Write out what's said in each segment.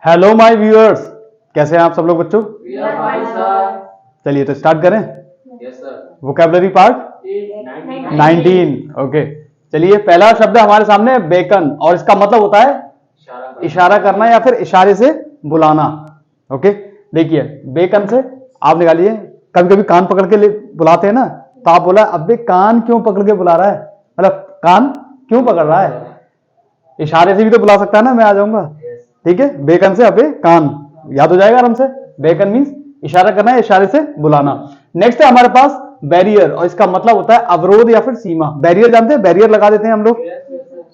Hello my viewers, कैसे हैं आप सब लोग बच्चों? चलिए तो स्टार्ट करें। Vocabulary part 19। ओके, चलिए पहला शब्द है हमारे सामने बेकन, और इसका मतलब होता है इशारा करना या फिर इशारे से बुलाना। ओके, देखिए बेकन से आप निकालिए। कभी कभी कान पकड़ के बुलाते हैं ना, तो आप बोला अबे कान क्यों पकड़ के बुला रहा है, मतलब कान क्यों पकड़ रहा है। इशारे से भी तो बुला सकता है ना, मैं आ जाऊंगा। ठीक है, बेकन से अबे कान, याद हो जाएगा आराम से। बेकन मीन्स इशारा करना है, इशारे से बुलाना। नेक्स्ट है हमारे पास बैरियर, और इसका मतलब होता है अवरोध या फिर सीमा। बैरियर जानते हैं, बैरियर लगा देते हैं हम लोग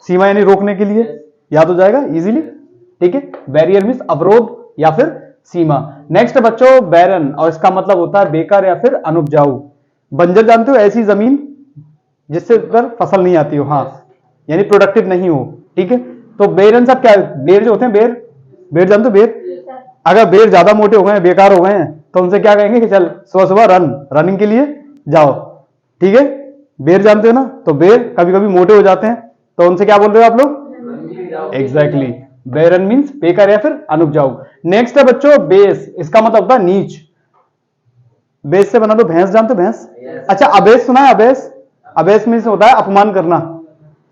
सीमा यानी रोकने के लिए, याद हो जाएगा इजीली। ठीक है, बैरियर मीन्स अवरोध या फिर सीमा। नेक्स्ट है बच्चों बैरन, और इसका मतलब होता है बेकार या फिर अनुपजाऊ। बंजर जानते हो, ऐसी जमीन जिससे पर फसल नहीं आती हो, हाँ यानी प्रोडक्टिव नहीं हो। ठीक है, तो बेरन सब क्या है, बेर जो होते हैं, बेर बेर जानते हो बेर। अगर बेर ज्यादा मोटे हो गए हैं, बेकार हो गए हैं, तो उनसे क्या कहेंगे कि चल सुबह सुबह रनिंग के लिए जाओ। ठीक है, बेर जानते हो ना, तो बेर कभी कभी मोटे हो जाते हैं, तो उनसे क्या बोल रहे हो आप लोग? एग्जैक्टली, बेरन मीन्स बेकार या फिर अनुपजाऊ। नेक्स्ट है बच्चों बेस, इसका मतलब होता है नीच। बेस से बना दो भैंस, जानते हो भैंस? अच्छा, अबेस सुना है? अबेस, अबेस मीन्स होता है अपमान करना।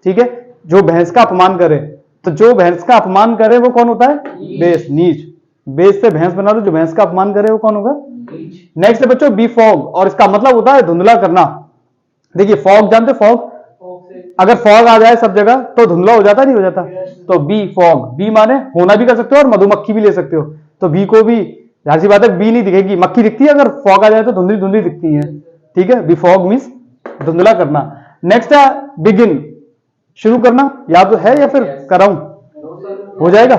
ठीक है, जो भैंस का अपमान करे, तो जो भैंस का अपमान करे वो कौन होता है? बेस, नीच। बेस से भैंस बना दो, जो भैंस का अपमान करे वो कौन होगा? नेक्स्ट है बच्चों बी फॉग, और इसका मतलब होता है धुंधला करना। देखिए फॉग जानते, फॉग, अगर फॉग आ जाए सब जगह तो धुंधला हो जाता नहीं हो जाता? तो बी फॉग, बी माने होना भी कर सकते हो और मधुमक्खी भी ले सकते हो। तो बी को भी, जाहिर सी बात है बी नहीं दिखेगी, मक्खी दिखती है, अगर फॉग आ जाए तो धुंधली धुंधली दिखती है। ठीक है, बी फॉग मीन्स धुंधला करना। नेक्स्ट है बिगिन, शुरू करना, याद है या फिर कराऊं? हो जाएगा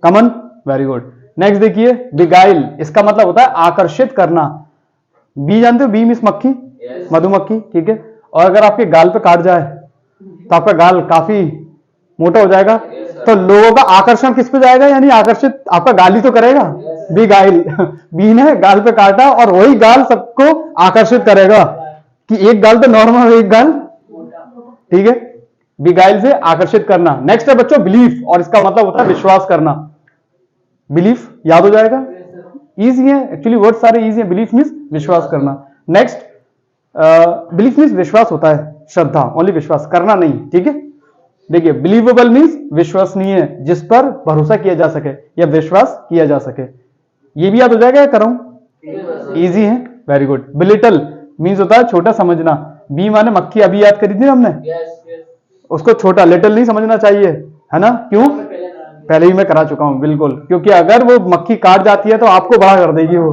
कमन, वेरी गुड। नेक्स्ट देखिए बिगाइल, इसका मतलब होता है आकर्षित करना। बी जानते हो, बी मीन्स मक्खी, मधुमक्खी। ठीक है, और अगर आपके गाल पे काट जाए तो आपका गाल काफी मोटा हो जाएगा, तो लोगों का आकर्षण किस पे जाएगा, यानी आकर्षित आपका गाल ही तो करेगा। बिगाइल, बी ने गाल पे काटा और वही गाल सबको आकर्षित करेगा, कि एक गाल तो नॉर्मल, एक गाल। ठीक है, बिगाइल से आकर्षित करना। नेक्स्ट है बच्चों बिलीफ, और इसका मतलब होता है विश्वास करना। बिलीफ याद हो जाएगा, इजी है एक्चुअली, वर्ड सारे इजी है। बिलीफ मीन्स विश्वास करना। नेक्स्ट बिलीफ मीन्स विश्वास होता है, श्रद्धा, ओनली विश्वास करना नहीं। ठीक है, देखिए बिलीवेबल मीन्स विश्वसनीय, जिस पर भरोसा किया जा सके या विश्वास किया जा सके। ये भी याद हो जाएगा, कराऊं? इजी है, वेरी गुड। बिलिटल मीन्स होता है छोटा समझना। बी माने मक्खी, अभी याद करी थी हमने, उसको छोटा, लिटिल नहीं समझना चाहिए, है ना? क्यों? पहले ही मैं करा चुका हूं, बिल्कुल, क्योंकि अगर वो मक्खी काट जाती है तो आपको बड़ा कर देगी वो।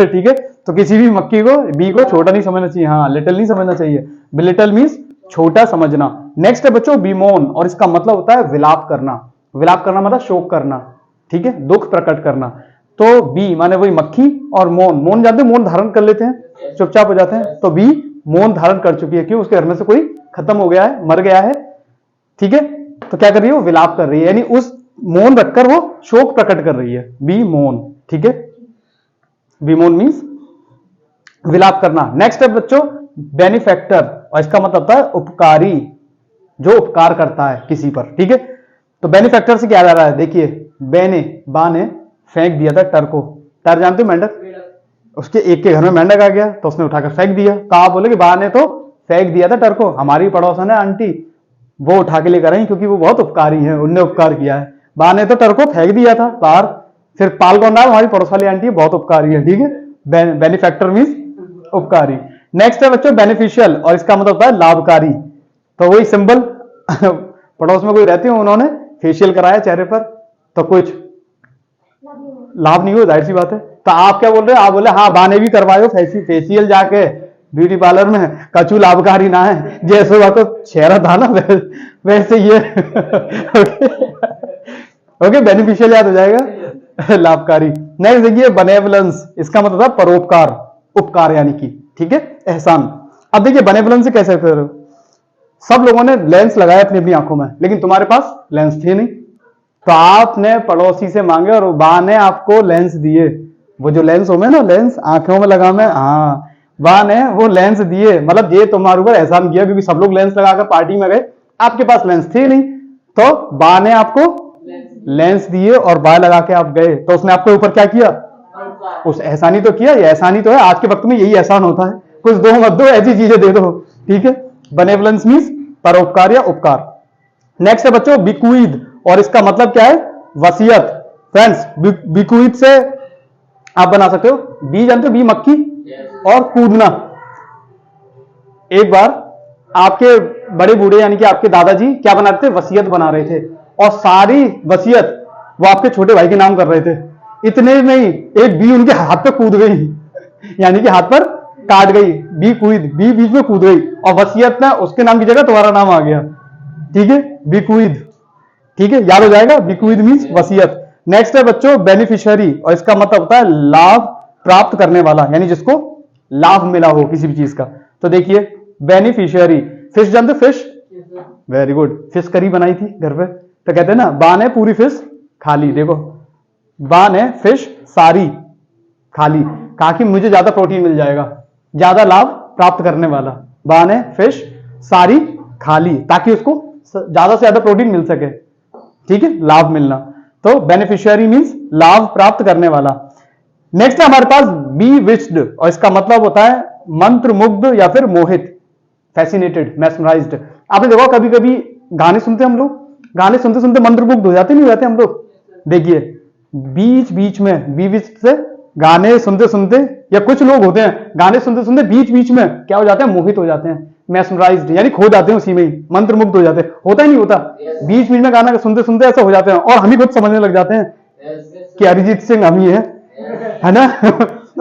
ठीक है, तो किसी भी मक्खी को, बी को छोटा नहीं समझना चाहिए, हाँ लिटिल नहीं समझना चाहिए। बिलिटल मीन्स छोटा समझना। नेक्स्ट है बच्चों बीमोन, और इसका मतलब होता है विलाप करना। विलाप करना मतलब शोक करना। ठीक है, दुख प्रकट करना। तो बी माने वही मक्खी, और मौन, मौन जानते हो, मौन धारण कर लेते हैं, चुपचाप हो जाते हैं, तो बी मौन धारण कर चुकी है, क्यों? उसके घर में से कोई खत्म हो गया है, मर गया है। ठीक है, तो क्या कर रही है वो? विलाप कर रही है, यानी उस मौन रखकर वो शोक प्रकट कर रही है, बी मौन। ठीक है, बी मौन मीन्स विलाप करना। नेक्स्ट है बच्चों बेनिफैक्टर, और इसका मतलब होता है उपकारी, जो उपकार करता है किसी पर। ठीक है, तो बेनिफैक्टर से क्या जा रहा है, देखिए बा ने फेंक दिया था टर को। टर जानते हो, मेंढक, उसके एक के घर में मेंढक आ गया तो उसने उठाकर फेंक दिया, तो आप बोले कि बा ने तो फेंक दिया था टर को। हमारी पड़ोसन है आंटी, वो उठा के लेकर आई क्योंकि वो बहुत उपकारी है, उनने उपकार किया है। बा ने तो टर को फेंक दिया था बाहर, फिर पाल कौन रहा है? हमारी पड़ोस वाली आंटी बहुत उपकारी है। ठीक है, बेनिफैक्टर मीन्स उपकारी। नेक्स्ट है बच्चों बेनिफिशियल, और इसका मतलब होता है लाभकारी। तो वही सिंबल, पड़ोस में कोई रहते हो, उन्होंने फेशियल कराया चेहरे पर, तो कुछ लाभ नहीं हो, जाहिर सी बात है। तो आप क्या बोल रहे हो? आप बोले हाँ बाने भी करवायो फेशियल जाके ब्यूटी पार्लर में, कचू लाभकारी ना है, जैसे वह तो चेहरा था ना वैसे ये। ओके, बेनिफिशियल याद हो जाएगा, लाभकारी। नेक्स्ट देखिए बेनेवलेंस, इसका मतलब है परोपकार, उपकार यानी कि, ठीक है, एहसान। अब देखिए बेनेवलेंस से कैसे कर, सब लोगों ने लेंस लगाया अपनी अपनी आंखों में, लेकिन तुम्हारे पास लेंस थे नहीं, तो आपने पड़ोसी से मांगे और बा ने आपको लेंस दिए। वो जो लेंस हो में ना, लेंस आंखों में लगा में, हाँ बा ने वो लेंस दिए, मतलब ये तुम्हारे ऊपर एहसान किया, क्योंकि सब लोग लेंस लगाकर पार्टी में गए, आपके पास लेंस थे नहीं, तो बा ने आपको लेंस दिए और बाय लगा के आप गए तो उसने आपके ऊपर क्या किया? उस एहसानी तो किया। ये एहसानी तो है, आज के वक्त में यही एहसान होता है, कुछ दो मत दो, ऐसी चीजें दे दो। ठीक है, बेनेवलेंस मींस परोपकार या उपकार। नेक्स्ट है बच्चों बिक्वीद, और इसका मतलब क्या है? वसीयत। फ्रेंड्स बिक्वीद से आप बना सकते हो, बी जानते हो, बी मक्खी और कूदना। एक बार आपके बड़े बूढ़े यानी कि आपके दादाजी क्या बना रहे थे? वसीयत बना रहे थे, और सारी वसीयत वो आपके छोटे भाई के नाम कर रहे थे। इतने में ही एक बी उनके हाथ पे कूद गई, यानी कि हाथ पर काट गई, बी बीच में कूद गई, और वसीयत में उसके नाम की जगह तुम्हारा नाम आ गया। ठीक है, बिक्वीद। ठीक है, याद हो जाएगा, बिक्वीद मींस वसीयत। नेक्स्ट है बच्चों बेनिफिशियरी, और इसका मतलब होता है लाभ प्राप्त करने वाला, यानी जिसको लाभ मिला हो किसी भी चीज का। तो देखिए बेनिफिशियरी, फिश जानते, fish, very good, fish curry बनाई थी घर पे, तो कहते हैं ना बा ने पूरी फिश खा ली। देखो बा ने फिश सारी खा ली, कहा कि मुझे ज्यादा प्रोटीन मिल जाएगा, ज्यादा लाभ प्राप्त करने वाला। बा ने फिश सारी खा ली, ताकि उसको ज्यादा से ज्यादा प्रोटीन मिल सके। ठीक है, लाभ मिलना। तो बेनिफिशियरी मींस लाभ प्राप्त करने वाला। नेक्स्ट है हमारे पास बी विच्ड, और इसका मतलब होता है मंत्र मुग्ध या फिर मोहित, फैसिनेटेड, मैस्मराइज्ड। आपने देखा कभी कभी गाने सुनते हम लोग, गाने सुनते सुनते मंत्र मुग्ध हो जाते नहीं, हो जाते हम लोग? देखिए बीच बीच में, बी विच से गाने सुनते सुनते, या कुछ लोग होते हैं गाने सुनते सुनते बीच बीच में क्या हो जाते हैं? मोहित हो जाते हैं, मैस्मराइज्ड, यानी खो जाते हैं उसी में ही, मंत्र मुग्ध हो जाते हैं। होता ही नहीं होता, बीच बीच में गाना सुनते सुनते ऐसा हो जाते हैं, और हम ही खुद समझने लग जाते हैं कि अरिजीत सिंह हम ही है ना।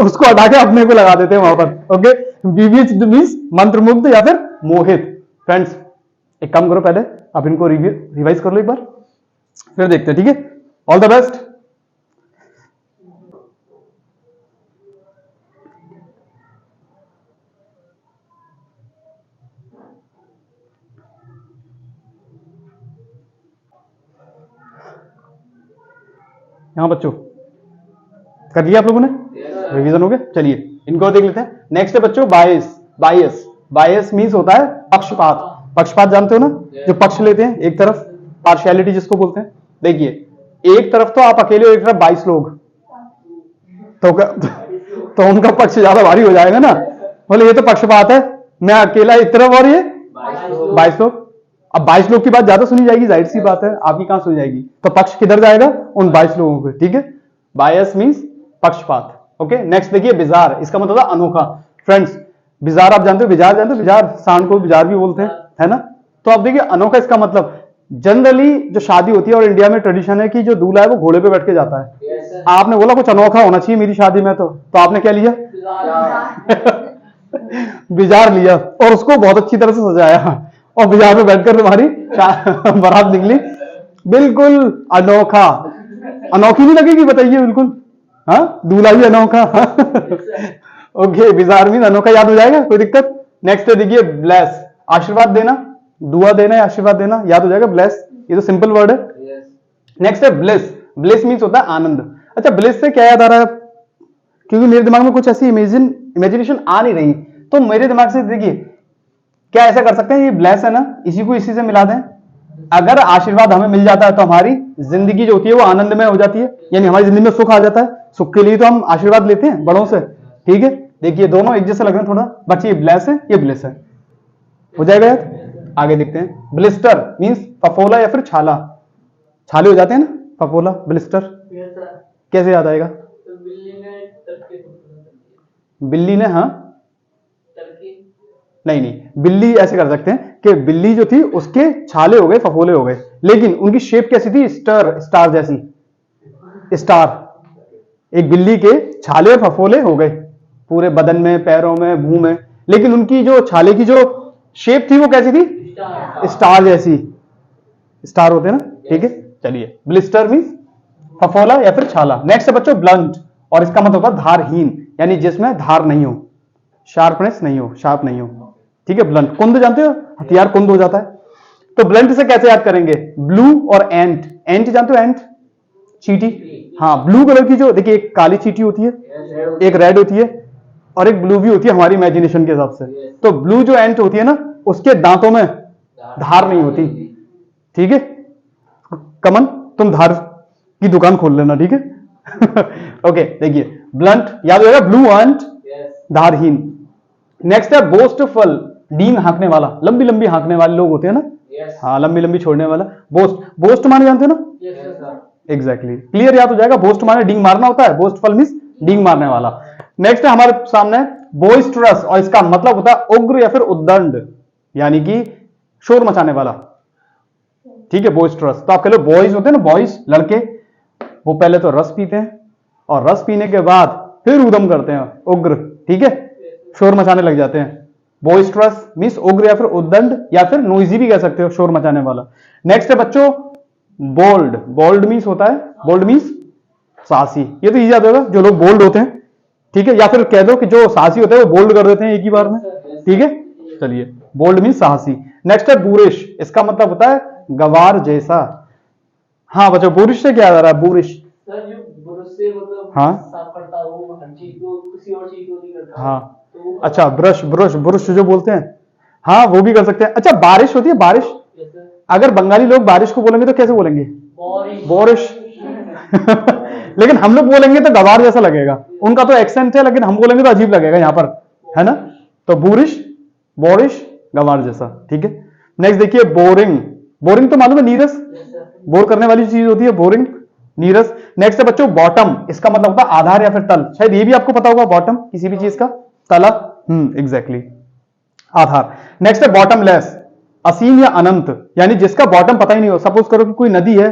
उसको हटा के अपने को लगा देते हैं वहां पर। ओके, बीविच्ड मींस मंत्र मुग्ध या फिर मोहित। फ्रेंड्स एक काम करो, पहले आप इनको रिवाइज कर लो एक बार, फिर देखते हैं। ठीक है, ऑल द बेस्ट। यहां बच्चों कर लिया आप लोगों ने? रिवीजन हो गया। चलिए इनको देख लेते हैं। नेक्स्ट है बच्चों बायस। बायस, बायस मींस होता है पक्षपात। पक्षपात जानते हो ना, जो पक्ष लेते हैं एक तरफ, पार्शियलिटी जिसको बोलते हैं। देखिए एक तरफ तो आप अकेले हो, एक तरफ 22 लोग, तो उनका पक्ष ज्यादा भारी हो जाएगा ना। बोले ये तो पक्षपात है, मैं अकेला एक तरफ और ये 22 लोग। अब 22 लोग की बात ज्यादा सुनी जाएगी, जाहिर सी बात है, आपकी कहां सुनी जाएगी? तो पक्ष किधर जाएगा? उन 22 लोगों पे। ठीक है, बायस मींस पक्षपात। ओके, नेक्स्ट देखिए बिजार, इसका मतलब है अनोखा। फ्रेंड्स बिजार आप जानते हो, बिजार जानते हो, बिजार, सांड को बिजार भी बोलते हैं, है ना। तो आप देखिए अनोखा इसका मतलब, जनरली जो शादी होती है और इंडिया में ट्रेडिशन है कि जो दूल्हा है वो घोड़े पे बैठ के जाता है। आपने बोला कुछ अनोखा होना चाहिए मेरी शादी में, तो आपने क्या लिया? बिजार लिया, और उसको बहुत अच्छी तरह से सजाया, और बिजार में बैठकर तुम्हारी बारात निकली। बिल्कुल अनोखा, अनोखी नहीं लगेगी? बताइए बिल्कुल, हाँ, दूल्हा भी अनोखा। ओके, बिजार मीन अनोखा, याद हो जाएगा, कोई दिक्कत? नेक्स्ट देखिए ब्लेस, आशीर्वाद देना, दुआ देना या आशीर्वाद देना, याद हो जाएगा ब्लेस, ये तो सिंपल वर्ड है। नेक्स्ट है ब्लिस, ब्लिस मीन्स होता है आनंद। अच्छा ब्लिस से क्या याद आ रहा है? क्योंकि मेरे दिमाग में कुछ ऐसी इमेजिनेशन आ नहीं रही, तो मेरे दिमाग से देखिए क्या ऐसा कर सकते हैं, ये ब्लेस है ना, इसी को इसी से मिला दें। अगर आशीर्वाद हमें मिल जाता है तो हमारी जिंदगी जो होती है वो आनंदमय हो जाती है, यानी हमारी जिंदगी में सुख आ जाता है। सुख के लिए तो हम आशीर्वाद लेते हैं बड़ों से। ठीक है, देखिए दोनों एक जैसे लग रहे हैं थोड़ा, बट ये ब्लेस है, ये ब्लिस है, हो जाएगा यार। आगे देखते हैं, ब्लिस्टर मींस फफोला या फिर छाला, छाले हो जाते हैं ना, फफोला, ब्लिस्टर, कैसे याद आएगा? बिल्ली ने, हाँ नहीं नहीं, बिल्ली ऐसे कर सकते हैं कि बिल्ली जो थी उसके छाले हो गए, फफोले हो गए, लेकिन उनकी शेप कैसी थी? स्टार जैसी, स्टार। एक बिल्ली के छाले और फफोले हो गए पूरे बदन में, पैरों में, मुंह में, लेकिन उनकी जो छाले की जो शेप थी वो कैसी थी? स्टार जैसी, स्टार होते हैं ना। ठीक है, चलिए ब्लिस्टर मींस फफोला या फिर छाला। नेक्स्ट है बच्चों ब्लंट, और इसका मतलब होता है धारहीन, यानी जिसमें धार नहीं हो, शार्पनेस नहीं हो, शार्प नहीं हो। ठीक है, ब्लंट। कुंद जानते हो, हथियार कुंद हो जाता है। तो ब्लंट से कैसे याद करेंगे? ब्लू और एंट, एंट जानते हो, एंट चींटी, हाँ, ब्लू कलर की जो, देखिए एक काली चींटी होती है, एक रेड होती है, और एक ब्लू भी होती है हमारी इमेजिनेशन के हिसाब से। तो ब्लू जो एंट होती है ना, उसके दांतों में धार नहीं होती। ठीक है, कमन तुम धार की दुकान खोल लेना, ठीक है। ओके देखिए, ब्लंट याद होगा, ब्लू अंट, धारहीन। नेक्स्ट है बोस्टफुल, डींग हाँकने वाला, लंबी लंबी हाँकने वाले लोग होते हैं ना, हाँ लंबी लंबी छोड़ने वाला। बोस्ट, बोस्ट माने जानते हो ना, एग्जैक्टली क्लियर, याद हो जाएगा। बोस्ट माने डींग मारना होता है, बोस्टफुल मींस डींग मारने वाला। नेक्स्ट है हमारे सामने बोइस्टरस, और इसका मतलब होता है उग्र या फिर उद्दंड, यानी कि शोर मचाने वाला, ठीक है, बोइस्टरस। तो आप कह लो बॉयज होते हैं ना, बॉयज लड़के, वो पहले तो रस पीते हैं और रस पीने के बाद फिर उदम करते हैं, उग्र, ठीक है, शोर मचाने लग जाते हैं। बोइस्टरस मींस उग्र या फिर उद्दंड या फिर नोइजी भी कह सकते हो, शोर मचाने वाला। नेक्स्ट है बच्चों बोल्ड, बोल्ड मींस होता है, बोल्ड मींस साहसी। ये तो इजी याद होगा, जो लोग बोल्ड होते हैं, ठीक है, या फिर कह दो कि जो साहसी होते हैं वो बोल्ड कर देते हैं एक ही बार में, ठीक है। चलिए, बोल्ड मींस साहसी। नेक्स्ट है बूरिश, इसका मतलब होता है गवार जैसा। हाँ बच्चों, बूरिश से क्या याद आ रहा है, बूरिश सर जो ब्रश से मतलब हाँ साफ करता है, वो हर चीज को किसी और चीज को नहीं करता। हाँ तो अच्छा, ब्रश ब्रश ब्रश जो बोलते हैं, हाँ वो भी कर सकते हैं। अच्छा बारिश होती है, बारिश, जैसे अगर बंगाली लोग बारिश को बोलेंगे तो कैसे बोलेंगे, बारिश बोरिश। लेकिन हम लोग बोलेंगे तो गवार जैसा लगेगा, उनका तो एक्सेंट है, लेकिन हम बोलेंगे तो अजीब लगेगा यहाँ पर, है ना। तो बूरिश, बोरिश, गवार जैसा, ठीक है। नेक्स्ट देखिए बोरिंग, बोरिंग तो मालूम है, नीरस, बोर करने वाली चीज होती है बोरिंग, नीरस। नेक्स्ट है बच्चों बॉटम, इसका मतलब होता है आधार या फिर तल, शायद ये भी आपको पता होगा, बॉटम किसी भी चीज का तला, एग्जैक्टली आधार। नेक्स्ट है बॉटमलेस, असीम या अनंत, यानी जिसका बॉटम पता ही नहीं हो। सपोज करो कि कोई नदी है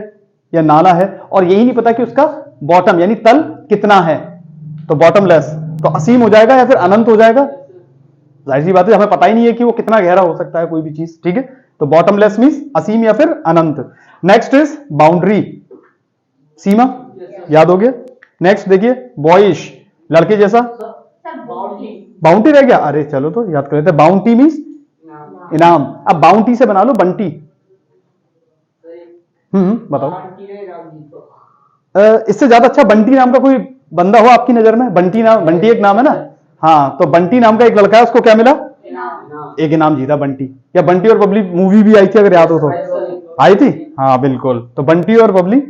या नाला है और यही नहीं पता कि उसका बॉटम यानी तल कितना है, तो बॉटमलेस। तो असीम हो जाएगा या फिर अनंत हो जाएगा, जाहिर सी बात है, हमें पता ही नहीं है कि वो कितना गहरा हो सकता है कोई भी चीज, ठीक है। तो बॉटमलेस मींस असीम या फिर अनंत। नेक्स्ट इज बाउंड्री, सीमा, याद हो गया। नेक्स्ट देखिए बॉयिश, लड़के जैसा, बाउंड्री बाउंटी रह गया, अरे चलो तो याद कर लेते हैं। बाउंटी मींस इनाम, अब बाउंटी से बना लो बंटी। बताओ। इससे ज्यादा अच्छा बंटी नाम का कोई बंदा हो आपकी नजर में, बंटी नाम, बंटी एक नाम है ना, हाँ, तो बंटी नाम का एक लड़का है, उसको क्या मिला, एक इनाम जीता बंटी। या बंटी और बबली मूवी भी आई थी, अगर याद हो तो, आई थी, हाँ बिल्कुल। तो बंटी और बबली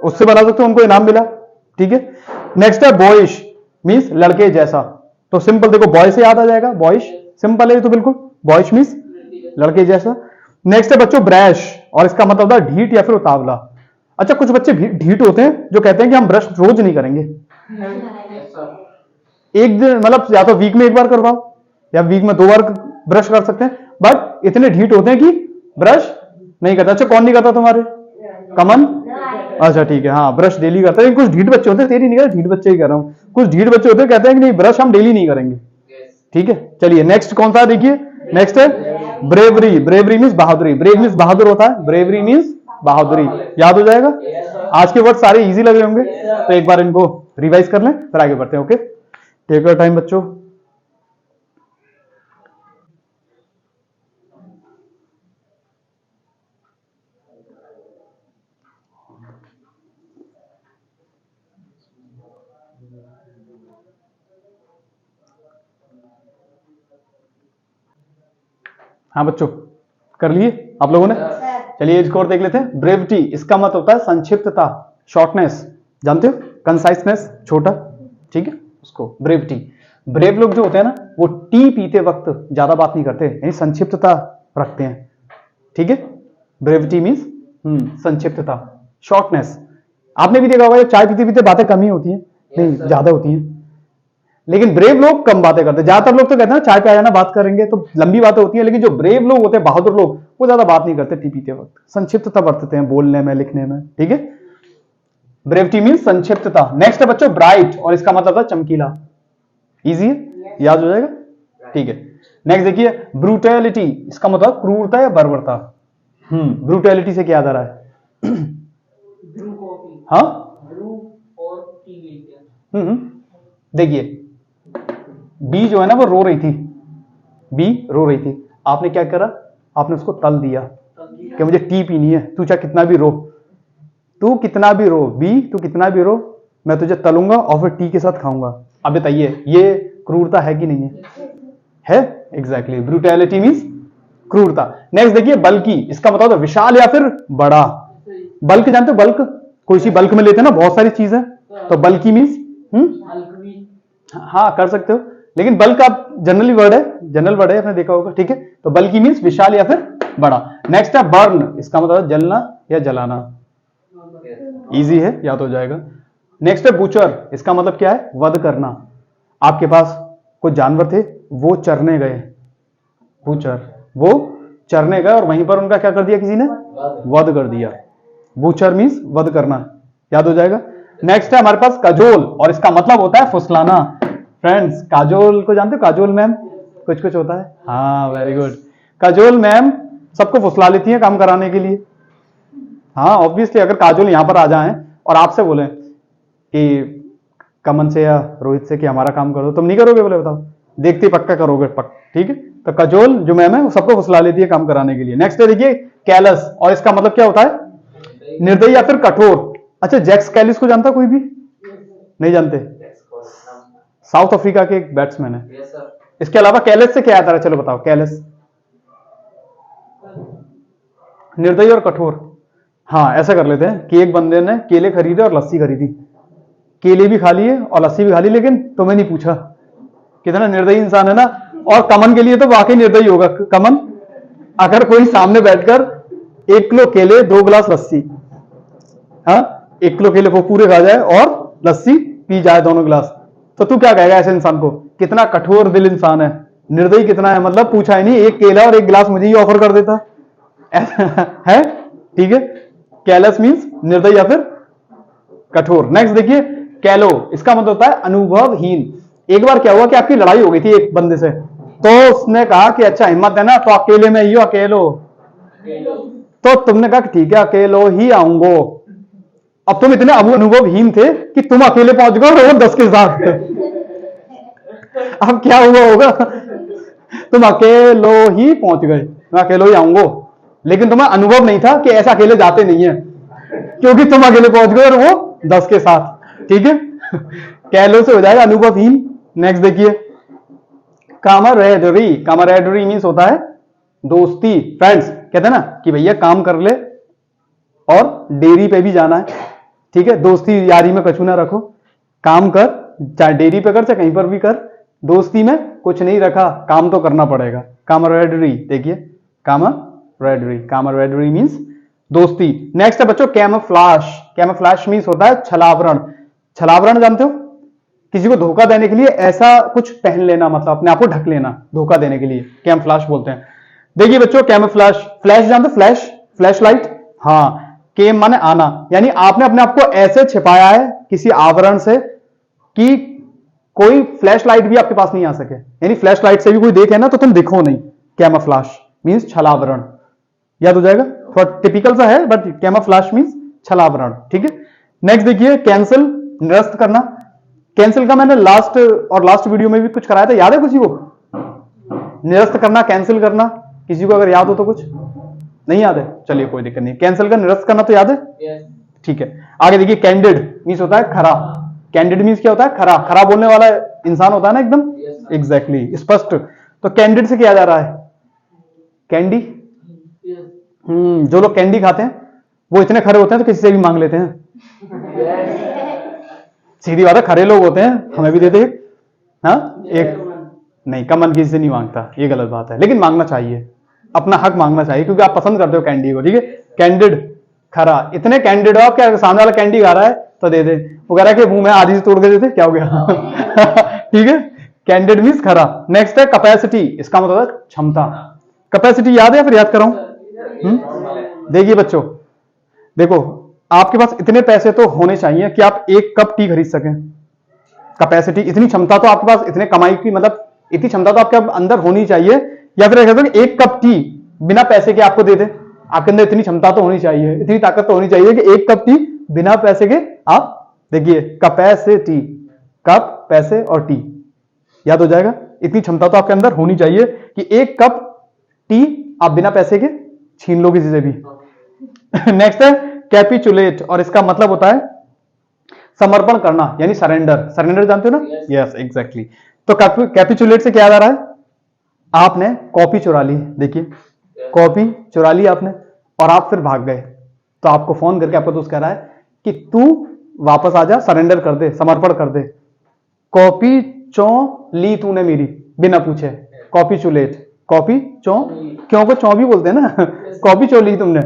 उससे बना सकते हो, उनको इनाम मिला, ठीक है। नेक्स्ट है बॉयिश मींस लड़के जैसा, तो सिंपल देखो बॉय से याद आ जाएगा, बॉयिश सिंपल है तो बिल्कुल, बॉयिश मींस लड़के जैसा। नेक्स्ट है बच्चों ब्रश, और इसका मतलब होता है ढीठ या फिर उतावला। अच्छा कुछ बच्चे ढीठ होते हैं जो कहते हैं कि हम ब्रश रोज नहीं करेंगे, एक दिन मतलब या तो वीक में एक बार करवाओ या वीक में 2 बार ब्रश कर सकते हैं, बट इतने ढीठ होते हैं कि ब्रश नहीं करता। अच्छा कौन नहीं करता तुम्हारे, कमन, अच्छा ठीक है, हाँ ब्रश डेली करता है। कुछ ढीठ बच्चे होते हैं, तेरी नहीं कर, ढीठ बच्चे ही कर रहा हूं, कुछ ढीठ बच्चे होते हैं कहते हैं कि नहीं ब्रश हम डेली नहीं करेंगे, ठीक है। चलिए नेक्स्ट कौन सा देखिए, नेक्स्ट है ब्रेवरी, ब्रेवरी मींस बहादुरी, ब्रेव मींस बहादुर होता है, ब्रेवरी मींस बहादुरी, याद हो जाएगा। आज के वर्ड सारे इजी लग रहे होंगे, तो एक बार इनको रिवाइज कर लें फिर आगे बढ़ते हैं, ओके। टेक योर टाइम बच्चों। हाँ बच्चों कर लिए आप लोगों ने, चलिए इसको और देख लेते हैं। ब्रेविटी, इसका मतलब होता है संक्षिप्तता, शॉर्टनेस, जानते हो, कंसाइसनेस, छोटा, ठीक है, उसको ब्रेविटी। ब्रेव लोग जो होते हैं ना, वो टी पीते वक्त ज्यादा बात नहीं करते, यानी संक्षिप्तता रखते हैं, ठीक है। ब्रेविटी मींस संक्षिप्तता, शॉर्टनेस। आपने भी देखा होगा चाय पीते पीते बातें कम ही होती हैं, नहीं ज्यादा होती हैं, लेकिन ब्रेव लोग कम बातें करते हैं। ज्यादातर लोग तो कहते हैं चाय पे आ जाना बात करेंगे, तो लंबी बातें होती हैं, लेकिन जो ब्रेव लोग होते हैं, बहादुर लोग, वो ज्यादा बात नहीं करते टी पीते वक्त, संक्षिप्तता बरतते हैं बोलने में, लिखने में, ठीक है। Brevity means संक्षिप्तता। नेक्स्ट है बच्चों ब्राइट, और इसका मतलब था चमकीला, इजी है, याद हो जाएगा, ठीक है। नेक्स्ट देखिए ब्रूटैलिटी, इसका मतलब क्रूरता या बर्बरता। ब्रूटैलिटी से क्या याद आ रहा है, ब्रू कॉफी, हाँ ब्रू और टी लेते हैं। देखिए बी जो है ना वो रो रही थी, बी रो रही थी, आपने क्या करा, आपने उसको तल दिया कि मुझे टी पीनी है, तू चाहे कितना भी रो, तू कितना भी रो बी, तू कितना भी रो, मैं तुझे तलूंगा और फिर टी के साथ खाऊंगा। अब बताइए ये क्रूरता है कि नहीं है एग्जैक्टली, ब्रूटैलिटी मींस क्रूरता। नेक्स्ट देखिए बल्कि, इसका मतलब है विशाल या फिर बड़ा, बल्क जानते हो, बल्क कोई सी बल्क में लेते हैं ना बहुत सारी चीजें, तो बल्की मीन्स हल्कवी, हाँ कर सकते हो, लेकिन बल्क आप जनरल वर्ड है, आपने देखा होगा, ठीक है। तो बल्की मीन्स विशाल या फिर बड़ा। नेक्स्ट है बर्न, इसका मतलब है जलना या जलाना, इजी है, याद हो जाएगा। नेक्स्ट है बुचर, इसका मतलब क्या है, वध करना। आपके पास कुछ जानवर थे, वो चरने गए, बूचर, वो चरने गए और वहीं पर उनका क्या कर दिया, किसी ने वध कर दिया। बूचर मीन्स वध करना, याद हो जाएगा। नेक्स्ट है हमारे पास कजोल, और इसका मतलब होता है फुसलाना। फ्रेंड्स काजोल को जानते हो, काजोल मैम कुछ कुछ होता है, हाँ वेरी गुड। काजोल मैम सबको फुसला लेती है काम कराने के लिए। हाँ ऑब्वियसली, अगर काजोल यहां पर आ जाए और आपसे बोले कि कमन से या रोहित से कि हमारा काम करो, तुम नहीं करोगे, बोले बताओ, देखते पक्का करोगे, ठीक है। तो कजोल जो मैम है वो सबको फुसला लेती है काम कराने के लिए। नेक्स्ट है देखिए कैलस, और इसका मतलब क्या होता है, निर्दयी या फिर कठोर। अच्छा जैक्स कैलिस को जानता कोई भी, नहीं जानते, साउथ अफ्रीका के एक बैट्समैन है। इसके अलावा कैलस से क्या आता है, चलो बताओ, कैलस निर्दयी और कठोर। हाँ ऐसा कर लेते हैं कि एक बंदे ने केले खरीदे और लस्सी खरीदी, केले भी खा लिए और लस्सी भी खा ली, लेकिन तुम्हें नहीं पूछा। कितना निर्दयी इंसान है ना। और कमन के लिए तो वाकई निर्दयी होगा। कमन अगर कोई सामने बैठकर 1 किलो केले 2 गिलास लस्सी, हाँ 1 किलो केले वो पूरे खा जाए और लस्सी पी जाए दोनों गिलास, तो तू क्या कहेगा ऐसे इंसान को, कितना कठोर दिल इंसान है। निर्दयी कितना है, मतलब पूछा ही नहीं, 1 केला और 1 गिलास मुझे ही ऑफर कर देता है, ठीक है। कैलस मीन्स निर्दयी या फिर कठोर। नेक्स्ट देखिए कैलो, इसका मतलब होता है अनुभवहीन। एक बार क्या हुआ कि आपकी लड़ाई हो गई थी एक बंदे से, तो उसने कहा कि अच्छा हिम्मत है ना तो अकेले में ही हो, अकेलो, तो तुमने कहा कि ठीक है अकेलो ही आऊंगो। अब तुम इतने अनुभवहीन थे कि तुम अकेले पहुंच गए और वो 10 के साथ थे। अब क्या हुआ होगा, तुम अकेलो ही पहुंच गए, मैं अकेलो ही आऊंगो, लेकिन तुम्हें अनुभव नहीं था कि ऐसा अकेले जाते नहीं है, क्योंकि तुम अकेले पहुंच गए और वो 10 के साथ, ठीक है। कैलो से हो जाएगा अनुभवहीन। नेक्स्ट देखिए कामरेडरी, कामरेडरी मीन्स होता है दोस्ती। फ्रेंड्स कहते हैं ना कि भैया काम कर ले और डेयरी पे भी जाना है, ठीक है, दोस्ती यारी में कछू ना रखो, काम कर, चाहे डेयरी पे कर चाहे कहीं पर भी कर, दोस्ती में कुछ नहीं रखा, काम तो करना पड़ेगा। कामरेडरी देखिए, कामरेडरी, कामरेडरी मीन्स दोस्ती। नेक्स्ट है बच्चों कैमोफ्लेज, कैमोफ्लेज मीन्स होता है छलावरण। छलावरण जानते हो, किसी को धोखा देने के लिए ऐसा कुछ पहन लेना, मतलब अपने आप को ढक लेना, धोखा देने के लिए कैमोफ्लेज बोलते हैं। देखिए बच्चों कैमोफ्लेज, फ्लैश जानते हो, फ्लैश, फ्लैश लाइट, हाँ केम माने आना, यानी आपने अपने आप को ऐसे छिपाया है किसी आवरण से कि कोई फ्लैश लाइट भी आपके पास नहीं आ सके, यानी फ्लैश लाइट से भी कोई देखे ना तो तुम दिखो नहीं। कैमोफ्लेज मीन्स छलावरण, याद हो जाएगा, थोड़ा टिपिकल सा है बट कैमोफ्लेज मीन्स छलावरण, ठीक है। नेक्स्ट देखिए कैंसिल, निरस्त करना। कैंसिल का मैंने लास्ट वीडियो में भी कुछ कराया था, याद है किसी को, निरस्त करना, कैंसिल करना, किसी को अगर याद हो तो, कुछ नहीं याद है, चलिए कोई दिक्कत नहीं। कैंसिल का निरस्त करना तो याद है, ठीक है। आगे देखिए कैंडिड मीन्स होता है खरा। कैंडिड मीन्स क्या होता है, खरा, खरा बोलने वाला इंसान होता है ना एकदम, एग्जैक्टली, स्पष्ट। तो कैंडिड से किया जा रहा है, कैंडी, जो लोग कैंडी खाते हैं वो इतने खरे होते हैं तो किसी से भी मांग लेते हैं, सीधी बात है, खरे लोग होते हैं, हमें भी देते हैं। हाँ एक नहीं, कमन किसी से नहीं मांगता, ये गलत बात है, लेकिन मांगना चाहिए, अपना हक मांगना चाहिए, क्योंकि आप पसंद करते हो कैंडी को, ठीक है। कैंडिड, खरा, इतने कैंडिड हो आप, क्या सामने वाला कैंडी खा रहा है तो दे दे, वो कह रहा है कि मुंह में आधी से तोड़ के देते, क्या हो गया ठीक है, कैंडिड मीन्स खरा। नेक्स्ट है कैपेसिटी, इसका मतलब है क्षमता। कैपेसिटी याद है या फिर याद कराऊं? देखिए बच्चों, देखो आपके पास इतने पैसे तो होने चाहिए कि आप 1 कप टी खरीद सकें। कैपेसिटी, इतनी क्षमता तो आपके पास, इतने कमाई की मतलब इतनी क्षमता तो आपके अंदर होनी चाहिए, या फिर कहते हैं 1 कप टी बिना पैसे के आपको दे दे, आपके अंदर इतनी क्षमता तो होनी चाहिए, इतनी ताकत तो होनी चाहिए कि 1 कप टी बिना पैसे के आप, देखिए कैपेसिटी, कप, पैसे और टी, याद हो जाएगा। इतनी क्षमता तो आपके अंदर होनी चाहिए कि 1 कप टी आप बिना पैसे के छीन लो किसी से भी नेक्स्ट है कैपिचुलेट, और इसका मतलब होता है समर्पण करना, यानी सरेंडर। सरेंडर जानते हो ना, यस एग्जैक्टली। तो कैपिचुलेट से क्या याद आ रहा है, आपने कॉपी चुरा ली, देखिए कॉपी चुरा ली आपने और आप फिर भाग गए, तो आपको फोन करके आपका दोस्त कह रहा है कि तू वापस आ जा, सरेंडर कर दे, समर्पण कर दे। कॉपी चौ ली तूने मेरी, बिना पूछे। कॉपी चौ, क्यों को चौ भी बोलते हैं ना। कॉपी चौ ली तुमने,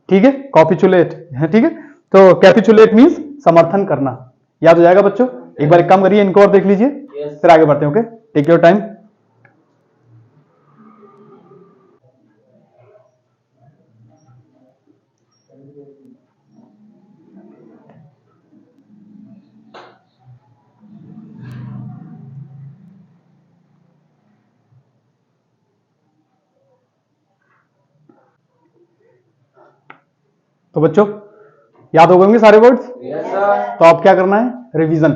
ठीक है, कॉपीचुलेट, ठीक है। तो कैपिचुलेट मीन्स समर्थन करना। याद हो जाएगा बच्चों। एक बार एक काम करिए, इनको और देख लीजिए, फिर आगे बढ़ते हैं। Okay, take your time. तो बच्चों याद हो गए होंगे सारे वर्ड्स? Yes sir. तो आप क्या करना है, रिवीजन।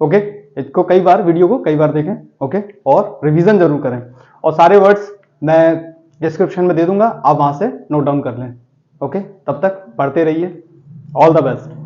ओके, इसको कई बार, वीडियो को कई बार देखें। ओके, और रिवीजन जरूर करें। और सारे वर्ड्स मैं डिस्क्रिप्शन में दे दूंगा, आप वहां से नोट डाउन कर लें। ओके, तब तक पढ़ते रहिए। All the best.